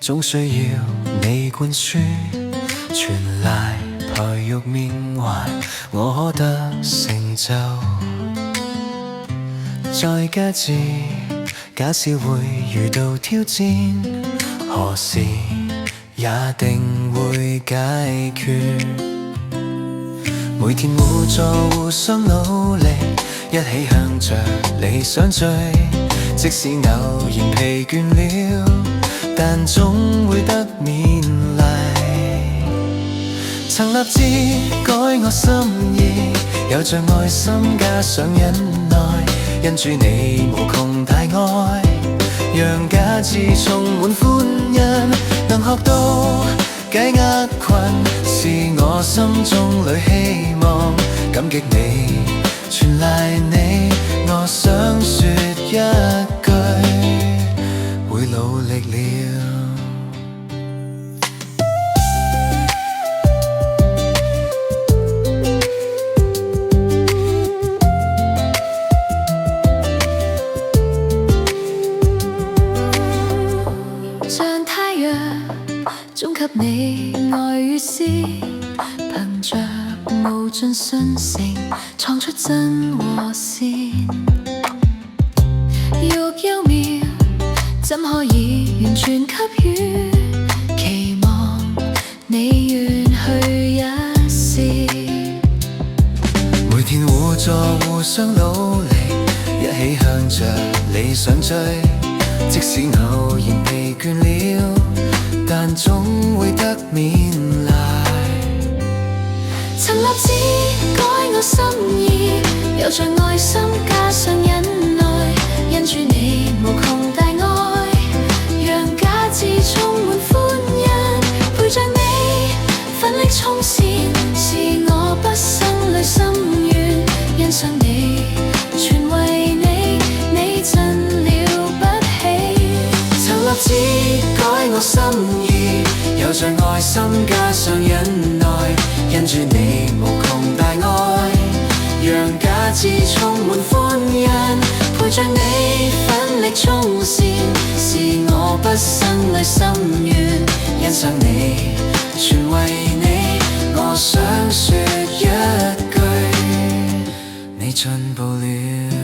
總需要你灌輸，全賴培育緬懷，我可得成就。再加之假使會遇到挑戰，何時也定會解決。每天互助互相努力，一起向着理想追。即使偶然疲倦了，但總會得勉勵。曾立志改我心意，有着愛心加上忍耐，因主你無窮大愛，讓假志充滿歡欣。能學到解厄困，是我心中裏希望。感激你，全賴你，我想說一句，會努力了。像太陽，總給你愛與詩，憑着無盡信誠，創出真和善。欲幽渺，怎可以完全給予？期望你願去一試。每天互助互相努力，一起向着理想追。即使偶然疲倦了，但總會得勉勵。曾立志改我心意，有着愛心加上忍耐，因主你無窮大愛，讓假志充滿歡欣。陪着你奮力衝線，是我畢生裏心願。欣賞你，全為你，你真了不起。曾立志改我心意，有着愛心加上忍耐，因主你無窮大愛，讓假志充滿歡欣。陪着你奮力衝線，是我畢生裏心願。欣賞你，全為你，我想說一句，你進步了。